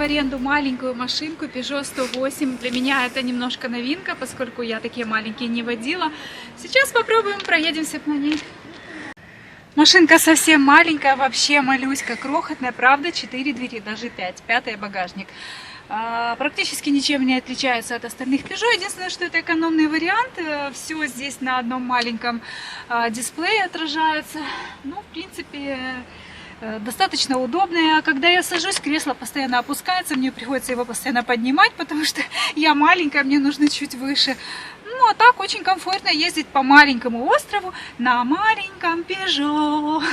аренду маленькую машинку Peugeot 108. Для меня это немножко новинка, поскольку я такие маленькие не водила. Сейчас попробуем, проедемся на ней. Машинка совсем маленькая, вообще малюська, крохотная, правда, 4 двери, даже 5, пятый багажник. Практически ничем не отличается от остальных Peugeot. Единственное, что это экономный вариант. Все здесь на одном маленьком дисплее отражается. Ну, в принципе, достаточно удобная. Когда я сажусь, кресло постоянно опускается, мне приходится его постоянно поднимать, потому что я маленькая, мне нужно чуть выше. Ну, а так очень комфортно ездить по маленькому острову на маленьком Peugeot.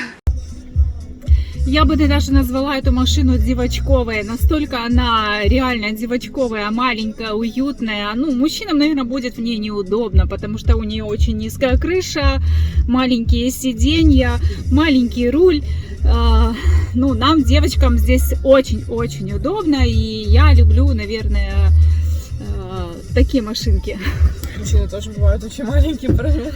Я бы даже назвала эту машину девочковой. Настолько она реально девочковая, маленькая, уютная. Ну, мужчинам, наверное, будет в ней неудобно, потому что у нее очень низкая крыша, маленькие сиденья, маленький руль. Ну, нам, девочкам, здесь очень-очень удобно. И я люблю, наверное, такие машинки. Мужчины тоже бывают очень маленькие, правда?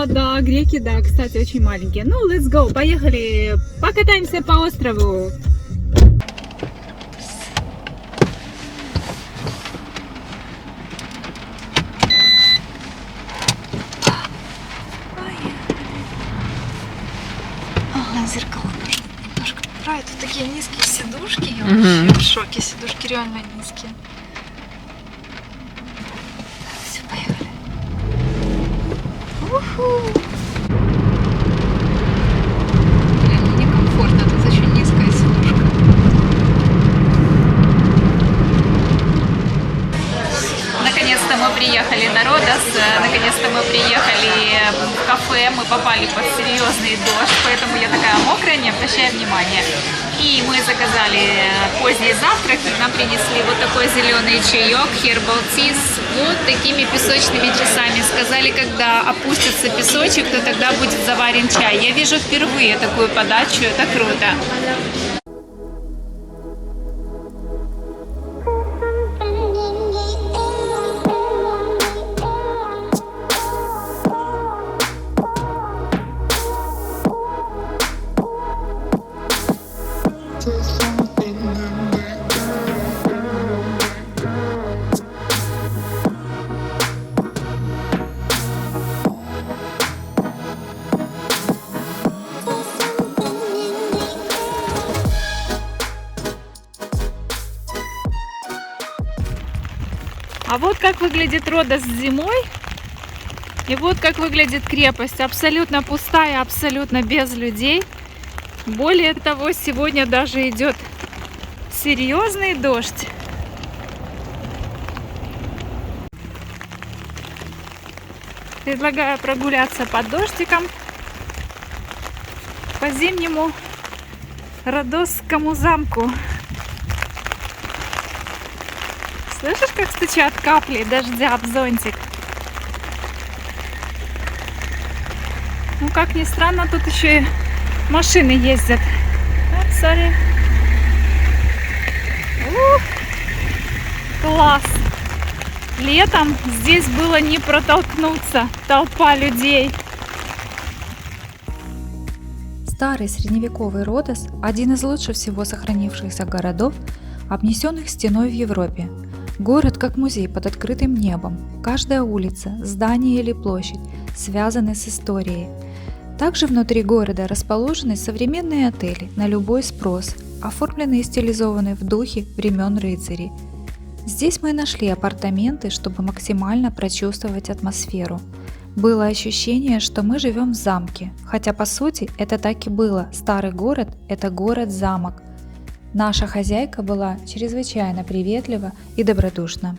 Да, греки, да, кстати, очень маленькие. Ну, let's go, поехали, покатаемся по острову. Ага, зеркало нужно немножко поправить. Тут такие низкие сидушки, я вообще в шоке, сидушки реально низкие. Все, поехали. Блин, мне некомфортно, тут очень низкая сидушка. Наконец-то мы приехали на Родос, наконец-то мы приехали в кафе, мы попали под серьезный дождь, поэтому я такая мокрая, не обращая внимания. И мы заказали поздний завтрак, и нам принесли вот такой зеленый чаек, herbal tea, с вот такими песочными часами. Сказали, когда опустится песочек, то тогда будет заварен чай. Я вижу впервые такую подачу, это круто. А вот как выглядит Родос зимой, и вот как выглядит крепость. Абсолютно пустая, абсолютно без людей. Более того, сегодня даже идет серьезный дождь. Предлагаю прогуляться под дождиком по зимнему Родосскому замку. Слышишь, как стучат капли дождя об зонтик? Ну, как ни странно, тут еще и машины ездят. Sorry. Класс! Летом здесь было не протолкнуться, толпа людей. Старый средневековый Родос – один из лучше всего сохранившихся городов, обнесенных стеной в Европе. Город как музей под открытым небом. Каждая улица, здание или площадь связаны с историей. Также внутри города расположены современные отели на любой спрос, оформленные и стилизованные в духе времен рыцарей. Здесь мы нашли апартаменты, чтобы максимально прочувствовать атмосферу. Было ощущение, что мы живем в замке, хотя по сути это так и было. Старый город – это город-замок. Наша хозяйка была чрезвычайно приветлива и добродушна.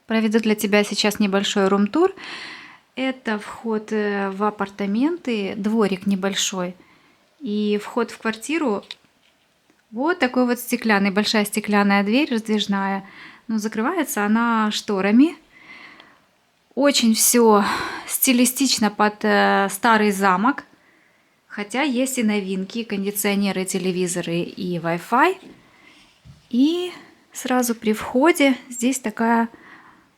Проведу для тебя сейчас небольшой рум-тур. Это вход в апартаменты, дворик небольшой. И вход в квартиру вот такой вот стеклянный, большая стеклянная дверь раздвижная. Но закрывается она шторами. Очень все стилистично под старый замок. Хотя есть и новинки, кондиционеры, телевизоры и Wi-Fi. И сразу при входе здесь такая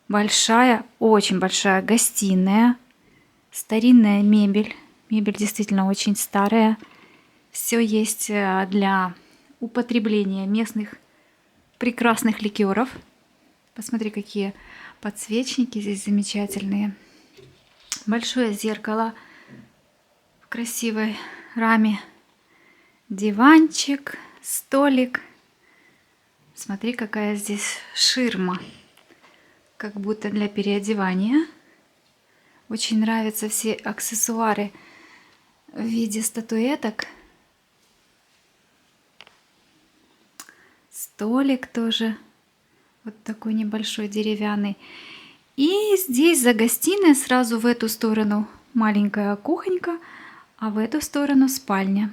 большая, очень большая гостиная. Старинная мебель. Мебель действительно очень старая. Все есть для употребления местных прекрасных ликеров. Посмотри, какие подсвечники здесь замечательные. Большое зеркало в красивой раме. Диванчик, столик. Смотри, какая здесь ширма. Как будто для переодевания. Очень нравятся все аксессуары в виде статуэток. Столик тоже. Вот такой небольшой деревянный. И здесь за гостиной сразу в эту сторону маленькая кухонька, а в эту сторону спальня.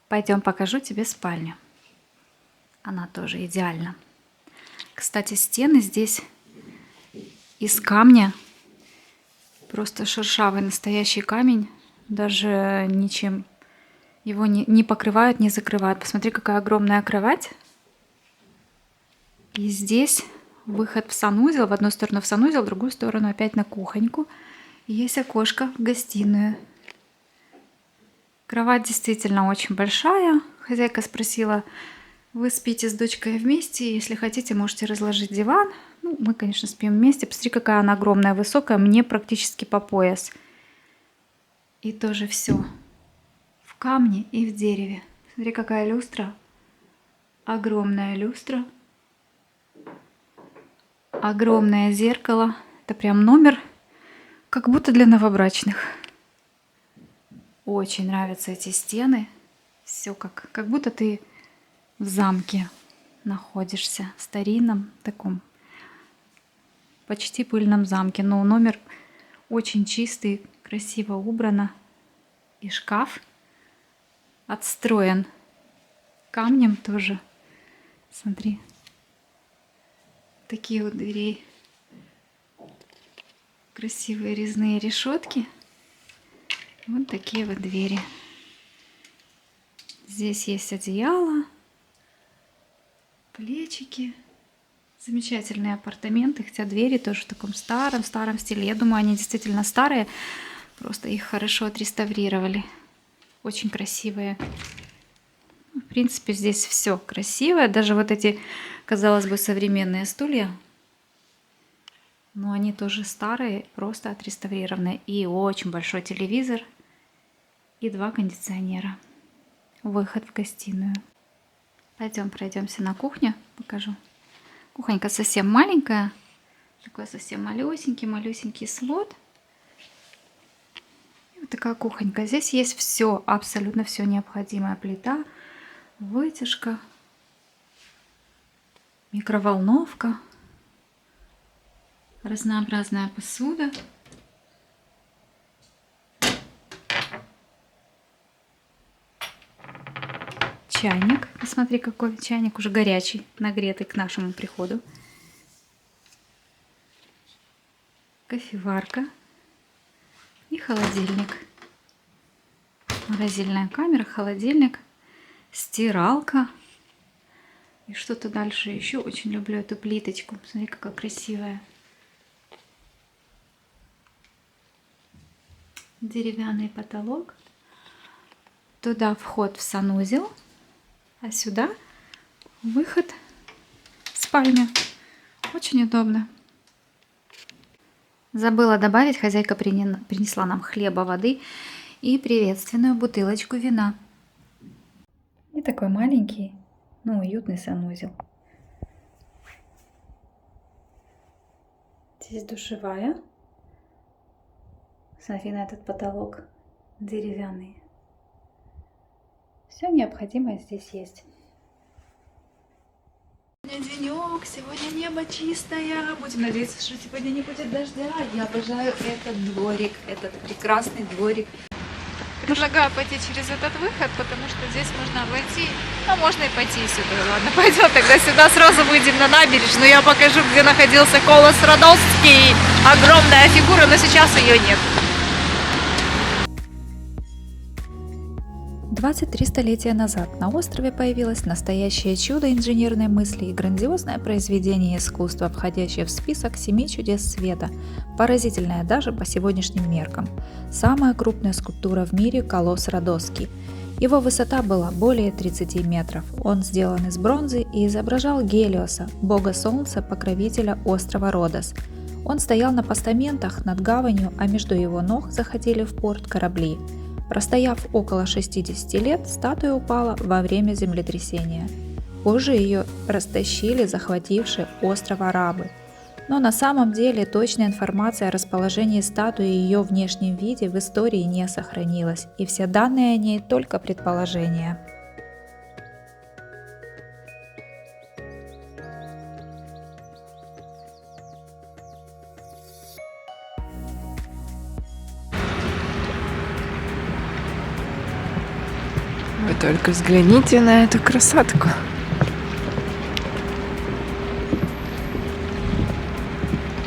Пойдем покажу тебе спальню. Она тоже идеальна. Кстати, стены здесь из камня. Просто шершавый настоящий камень. Даже ничем его не покрывают, не закрывают. Посмотри, какая огромная кровать. И здесь выход в санузел. В одну сторону в санузел, в другую сторону опять на кухоньку. И есть окошко в гостиную. Кровать действительно очень большая. Хозяйка спросила, вы спите с дочкой вместе? Если хотите, можете разложить диван. Ну, мы, конечно, спим вместе. Посмотри, какая она огромная, высокая. Мне практически по пояс. И тоже все в камне и в дереве. Смотри, какая люстра. Огромная люстра. Огромное зеркало. Это прям номер, как будто для новобрачных. Очень нравятся эти стены. Все как будто ты в замке находишься. В старинном таком, почти пыльном замке. Но номер очень чистый, красиво убрано. И шкаф отстроен камнем тоже. Смотри. Такие вот двери. Красивые резные решетки. Вот такие вот двери. Здесь есть одеяло, плечики. Замечательные апартаменты, хотя двери тоже в таком старом стиле. Я думаю, они действительно старые, просто их хорошо отреставрировали. Очень красивые. В принципе, здесь все красивое. Даже вот эти, казалось бы, современные стулья, но они тоже старые, просто отреставрированные. И очень большой телевизор, и 2 кондиционера. Выход в гостиную. Пойдем пройдемся на кухню, покажу. Кухонька совсем маленькая, такой совсем малюсенький слот. И вот такая кухонька. Здесь есть все, абсолютно все необходимое. Плита, вытяжка, микроволновка, разнообразная посуда. Чайник. Посмотри, какой чайник, уже горячий, нагретый к нашему приходу. Кофеварка и холодильник. Морозильная камера, холодильник, стиралка. И что-то дальше еще. Очень люблю эту плиточку. Посмотри, какая красивая. Деревянный потолок. Туда вход в санузел. А сюда выход в спальню. Очень удобно. Забыла добавить, хозяйка принесла нам хлеба, воды и приветственную бутылочку вина. И такой маленький, но уютный санузел. Здесь душевая. Смотри на этот потолок деревянный. Все необходимое здесь есть. Сегодня денек, сегодня небо чистое. Будем надеяться, что сегодня не будет дождя. Я обожаю этот дворик, этот прекрасный дворик. Предлагаю пойти через этот выход, потому что здесь можно обойти, а можно и пойти сюда. Ладно, пойдем тогда сюда, сразу выйдем на набережную, я покажу, где находился Колос Родосский. Огромная фигура, но сейчас ее нет. 23 столетия назад на острове появилось настоящее чудо инженерной мысли и грандиозное произведение искусства, входящее в список 7 чудес света, поразительное даже по сегодняшним меркам. Самая крупная скульптура в мире – Колосс Родосский. Его высота была более 30 метров. Он сделан из бронзы и изображал Гелиоса, бога солнца, покровителя острова Родос. Он стоял на постаментах над гаванью, а между его ног заходили в порт корабли. Простояв около 60 лет, статуя упала во время землетрясения. Позже ее растащили захватившие остров арабы. Но на самом деле точная информация о расположении статуи и ее внешнем виде в истории не сохранилась, и все данные о ней только предположения. Вы только взгляните на эту красотку.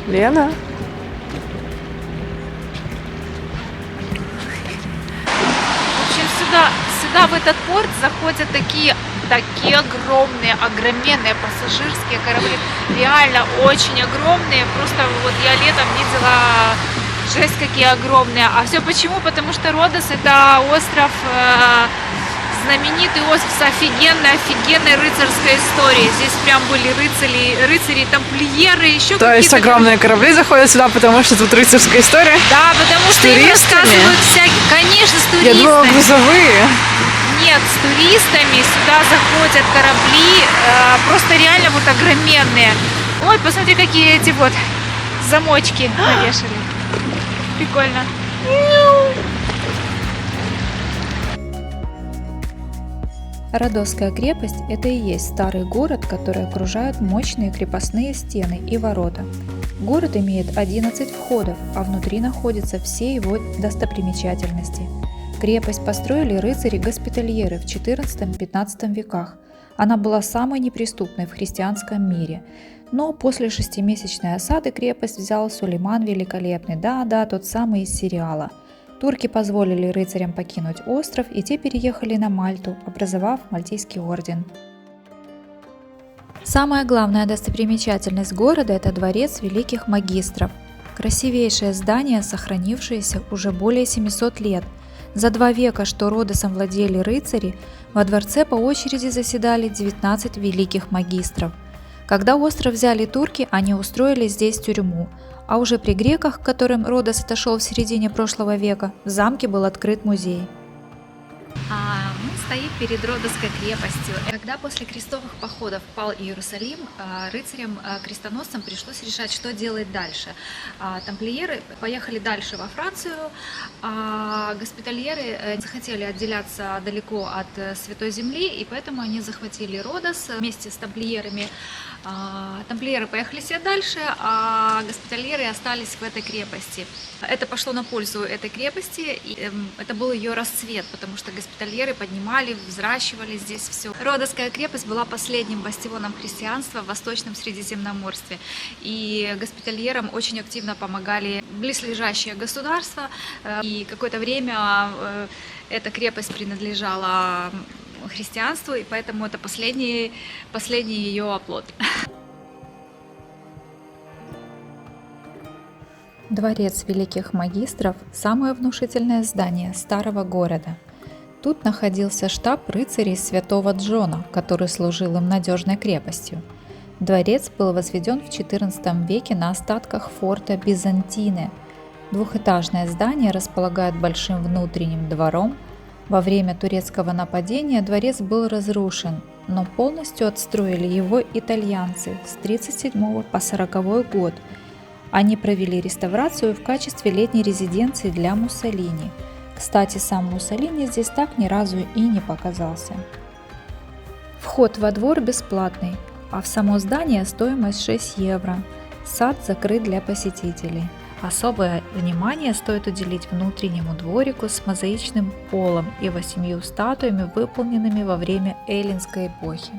Лена? В общем, сюда в этот порт заходят такие огромные, огроменные пассажирские корабли. Реально очень огромные. Просто вот я летом видела, жесть какие огромные. А все почему? Потому что Родос это остров, знаменитый остров с офигенной рыцарской историей. Здесь прям были рыцари, тамплиеры, еще какие-то. То есть огромные корабли заходят сюда, потому что тут рыцарская история? Да, потому что им рассказывают всякие, конечно, с туристами. Я думала, грузовые. Нет, с туристами сюда заходят корабли, просто реально вот огроменные. Ой, посмотри, какие эти вот замочки навешали. Прикольно. Родосская крепость – это и есть старый город, который окружают мощные крепостные стены и ворота. Город имеет 11 входов, а внутри находятся все его достопримечательности. Крепость построили рыцари-госпитальеры в XIV-XV веках. Она была самой неприступной в христианском мире. Но после 6-месячной осады крепость взял Сулейман Великолепный, да, тот самый из сериала. Турки позволили рыцарям покинуть остров, и те переехали на Мальту, образовав Мальтийский орден. Самая главная достопримечательность города – это дворец великих магистров. Красивейшее здание, сохранившееся уже более 700 лет. За 2 века, что Родосом владели рыцари, во дворце по очереди заседали 19 великих магистров. Когда остров взяли турки, они устроили здесь тюрьму, а уже при греках, к которым Родос отошел в середине прошлого века, в замке был открыт музей. Мы стоим перед Родосской крепостью. Когда после крестовых походов пал Иерусалим, рыцарям-крестоносцам пришлось решать, что делать дальше. Тамплиеры поехали дальше во Францию, а госпитальеры захотели отделяться далеко от Святой Земли, и поэтому они захватили Родос вместе с тамплиерами. Тамплиеры поехали себе дальше, а госпитальеры остались в этой крепости. Это пошло на пользу этой крепости, и это был ее расцвет, потому что госпитальеры поднимали, взращивали здесь все. Родосская крепость была последним бастионом христианства в Восточном Средиземноморстве, и госпитальерам очень активно помогали близлежащие государства, и какое-то время эта крепость принадлежала христианству, и поэтому это последний ее оплот. Дворец великих магистров – самое внушительное здание старого города. Тут находился штаб рыцарей святого Джона, который служил им надежной крепостью. Дворец был возведен в XIV веке на остатках форта Бизантины. Двухэтажное здание располагает большим внутренним двором. Во время турецкого нападения дворец был разрушен, но полностью отстроили его итальянцы с 1937 по 1940 год. Они провели реставрацию в качестве летней резиденции для Муссолини. Кстати, сам Муссолини здесь так ни разу и не показался. Вход во двор бесплатный, а в само здание стоимость 6 евро. Сад закрыт для посетителей. Особое внимание стоит уделить внутреннему дворику с мозаичным полом и 8 статуями, выполненными во время эллинской эпохи.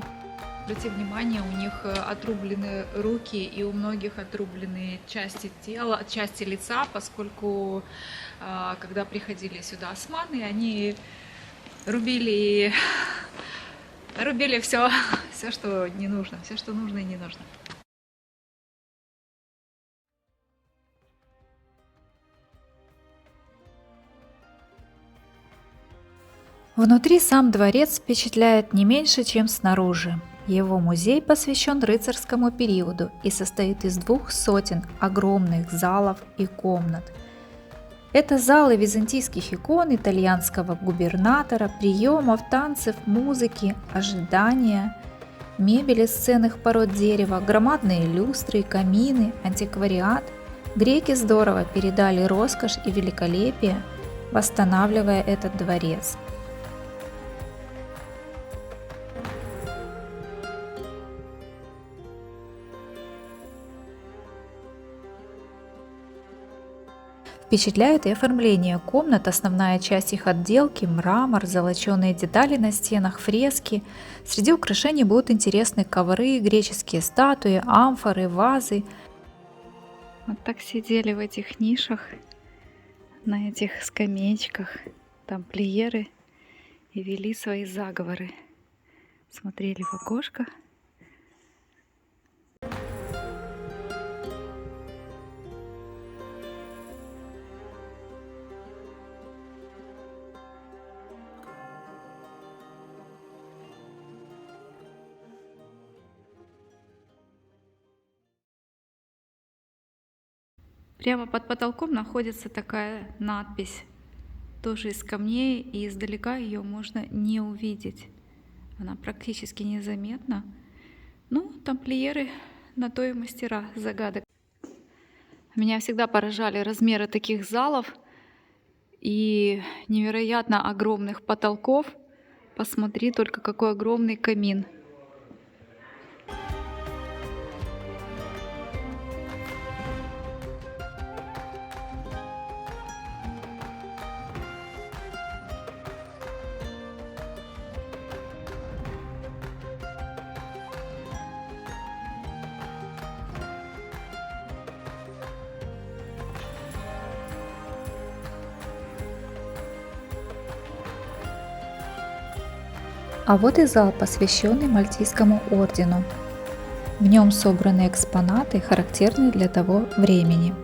Обратите внимание, у них отрублены руки и у многих отрублены части тела, части лица, поскольку когда приходили сюда османы, они рубили все, что не нужно, все, что нужно и не нужно. Внутри сам дворец впечатляет не меньше, чем снаружи. Его музей посвящен рыцарскому периоду и состоит из 200 огромных залов и комнат. Это залы византийских икон, итальянского губернатора, приемов, танцев, музыки, ожидания, мебели из ценных пород дерева, громадные люстры, камины, антиквариат. Греки здорово передали роскошь и великолепие, восстанавливая этот дворец. Впечатляет и оформление комнат, основная часть их отделки, мрамор, золоченые детали на стенах, фрески. Среди украшений будут интересны ковры, греческие статуи, амфоры, вазы. Вот так сидели в этих нишах, на этих скамеечках, тамплиеры, и вели свои заговоры. Смотрели в окошко. Прямо под потолком находится такая надпись, тоже из камней, и издалека ее можно не увидеть. Она практически незаметна. Ну, тамплиеры на то и мастера загадок. Меня всегда поражали размеры таких залов и невероятно огромных потолков. Посмотри только, какой огромный камин. А вот и зал, посвященный Мальтийскому ордену. В нем собраны экспонаты, характерные для того времени.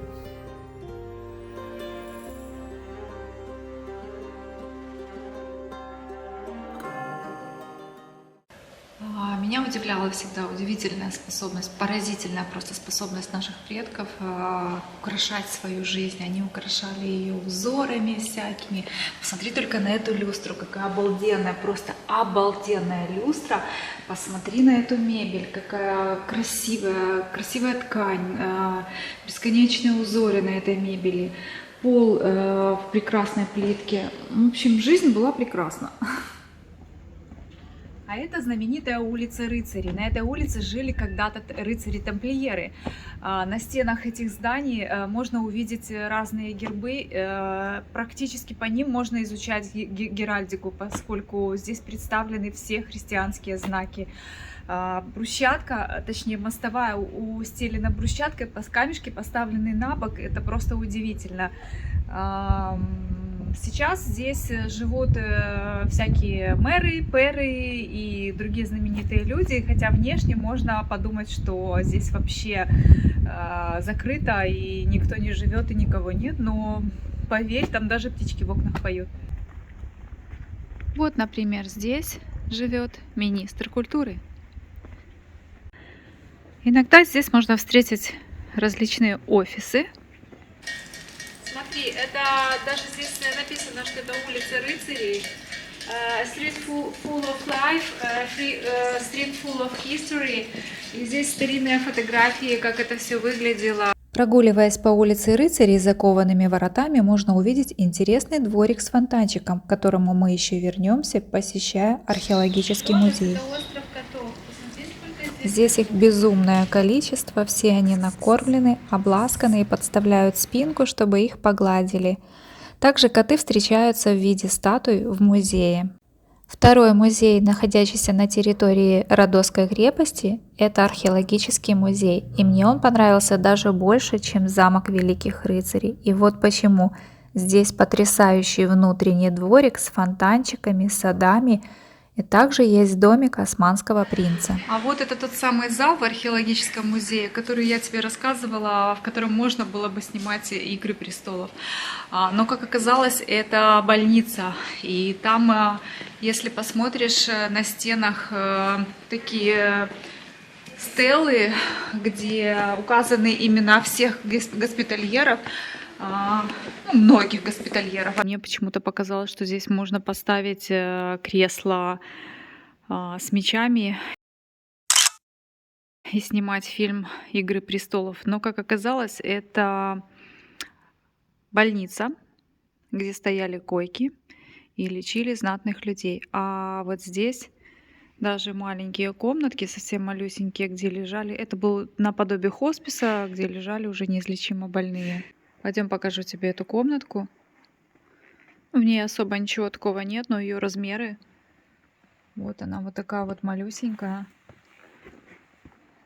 Меня удивляла всегда удивительная способность, поразительная просто способность наших предков украшать свою жизнь. Они украшали ее узорами всякими. Посмотри только на эту люстру, какая обалденная, просто обалденная люстра. Посмотри на эту мебель, какая красивая ткань, бесконечные узоры на этой мебели, пол в прекрасной плитке. В общем, жизнь была прекрасна. А это знаменитая улица рыцарей. На этой улице жили когда-то рыцари-тамплиеры. На стенах этих зданий можно увидеть разные гербы. Практически по ним можно изучать геральдику, поскольку здесь представлены все христианские знаки. Брусчатка, точнее мостовая устелена брусчаткой, камешки поставлены на бок. Это просто удивительно. Сейчас здесь живут всякие мэры, пэры и другие знаменитые люди, хотя внешне можно подумать, что здесь вообще закрыто и никто не живет и никого нет, но поверь, там даже птички в окнах поют. Вот, например, здесь живет министр культуры. Иногда здесь можно встретить различные офисы. Смотри, это даже здесь написано, что это улица рыцарей. Street full of life, street full of history. И здесь старинные фотографии, как это все выглядело. Прогуливаясь по улице рыцарей с закованными воротами, можно увидеть интересный дворик с фонтанчиком, к которому мы еще вернемся, посещая археологический музей. Это остров котов. Посмотри, сколько Здесь их безумное количество, все они накормлены, обласканы и подставляют спинку, чтобы их погладили. Также коты встречаются в виде статуй в музее. Второй музей, находящийся на территории Родосской крепости, это археологический музей, и мне он понравился даже больше, чем замок Великих Рыцарей. И вот почему. Здесь потрясающий внутренний дворик с фонтанчиками, садами, и также есть домик османского принца. А вот это тот самый зал в археологическом музее, который я тебе рассказывала, в котором можно было бы снимать «Игры престолов». Но, как оказалось, это больница. И там, если посмотришь, на стенах такие стелы, где указаны имена всех госпитальеров, многих госпитальеров. Мне почему-то показалось, что здесь можно поставить кресло с мечами и снимать фильм «Игры престолов». Но, как оказалось, это больница, где стояли койки и лечили знатных людей. А вот здесь даже маленькие комнатки, совсем малюсенькие, где лежали... Это был наподобие хосписа, где лежали уже неизлечимо больные. Пойдем покажу тебе эту комнатку. В ней особо ничего такого нет, но ее размеры. Вот она вот такая вот малюсенькая.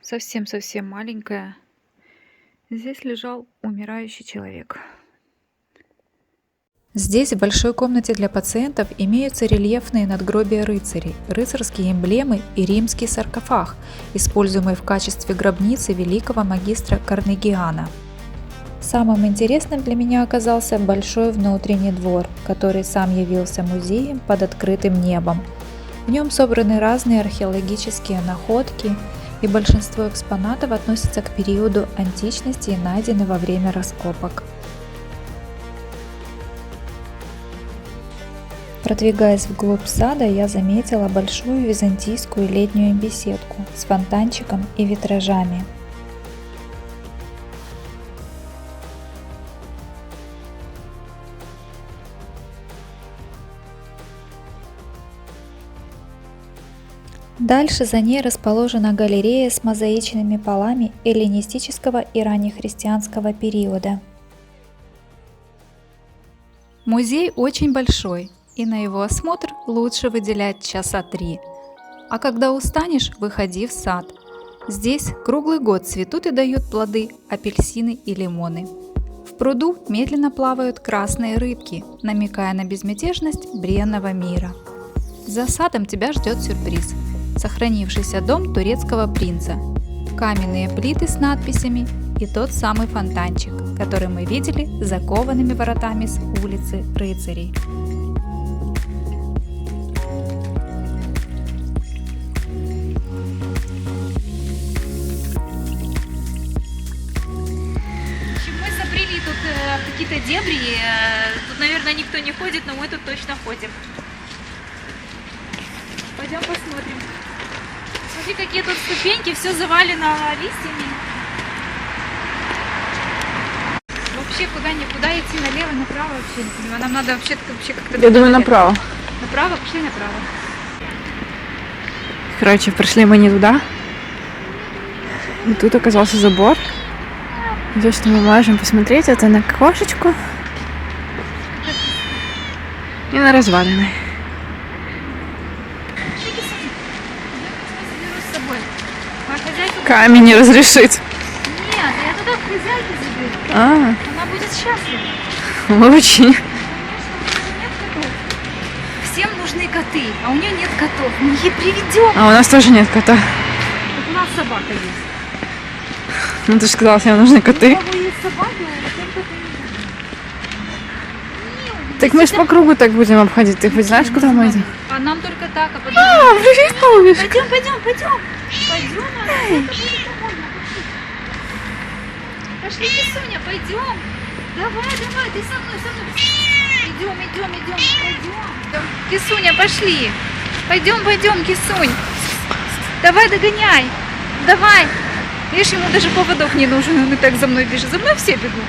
Совсем-совсем маленькая. Здесь лежал умирающий человек. Здесь, в большой комнате для пациентов, имеются рельефные надгробия рыцарей, рыцарские эмблемы и римский саркофаг, используемый в качестве гробницы великого магистра Карнегиана. Самым интересным для меня оказался большой внутренний двор, который сам явился музеем под открытым небом. В нем собраны разные археологические находки, и большинство экспонатов относятся к периоду античности и найдены во время раскопок. Продвигаясь вглубь сада, я заметила большую византийскую летнюю беседку с фонтанчиком и витражами. Дальше за ней расположена галерея с мозаичными полами эллинистического и раннехристианского периода. Музей очень большой, и на его осмотр лучше выделять часа 3. А когда устанешь, выходи в сад. Здесь круглый год цветут и дают плоды апельсины и лимоны. В пруду медленно плавают красные рыбки, намекая на безмятежность бренного мира. За садом тебя ждет сюрприз. Сохранившийся дом турецкого принца, каменные плиты с надписями и тот самый фонтанчик, который мы видели за коваными воротами с улицы Рыцарей. Мы забрели тут какие-то дебри, тут, наверное, никто не ходит, но мы тут точно ходим. Пойдем посмотрим. Смотри, какие тут ступеньки, все завалено листьями. Вообще куда идти, налево, направо вообще не понимаю. Нам надо вообще как-то... Я думаю, направо. Направо? Пошли направо. Короче, пришли мы не туда. И тут оказался забор. То, что мы можем посмотреть, это на кошечку и на развалины. Камень не разрешит. Нет, я туда к хозяйке заберу. Она будет счастлива. очень. Нет котов. Всем нужны коты, а у нее нет котов. Мы ей приведем. А у нас тоже нет кота. Вот у нас собака есть. Ну ты же сказала, что нам нужны коты. У кого есть собака, а всем коты не. Так мы же по кругу так будем обходить. Ты хоть знаешь, куда мы идем? А нам только так, а потом... Привет, голубишка. Пойдем. Пойдем, Пошли, Кисуня, пойдем. Давай, ты со мной. Идем. Кисуня, пошли. Пойдем, Кисунь. Давай, догоняй. Давай. Видишь, ему даже поводок не нужен, он и так за мной бежит. За мной все бегут.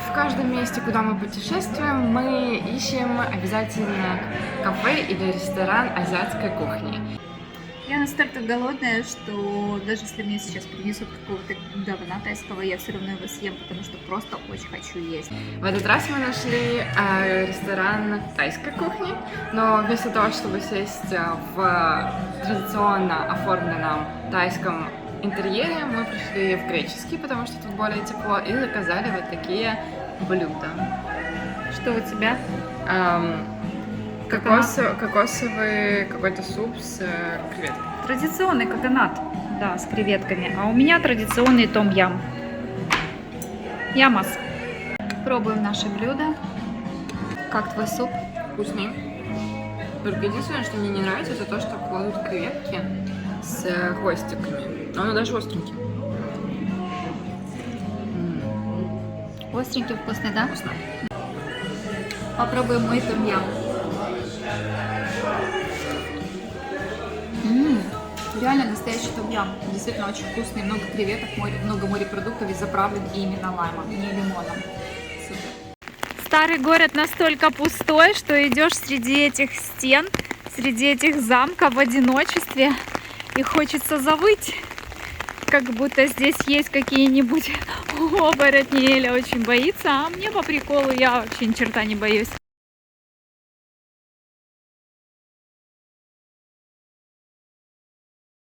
В в каждом месте, куда мы путешествуем, мы ищем обязательно кафе или ресторан азиатской кухни. Я настолько голодная, что даже если мне сейчас принесут какого-то говна тайского, я все равно его съем, потому что просто очень хочу есть. В этот раз мы нашли ресторан тайской кухни, но вместо того, чтобы сесть в традиционно оформленном тайском интерьере, мы пришли в греческий, потому что тут более тепло, и заказали вот такие блюда. Что у тебя? Кокосовый какой-то суп с креветками. Традиционный коконат, да, с креветками. А у меня традиционный том-ям. Ямас. Пробуем наше блюдо. Как твой суп? Вкусный. Только единственное, что мне не нравится, это то, что кладут креветки с хвостиками. Но он даже остренький. Остренький, вкусный, да? Вкусно. Попробуем мой том-ям. Реально настоящий том-ям. Действительно очень вкусный. Много креветок, много морепродуктов и заправлен именно лаймом, не лимоном. Супер. Старый город настолько пустой, что идешь среди этих стен, среди этих замков в одиночестве, и хочется завыть, как будто здесь есть какие-нибудь оборотни. Эля очень боится, а мне по приколу, я вообще ни черта не боюсь.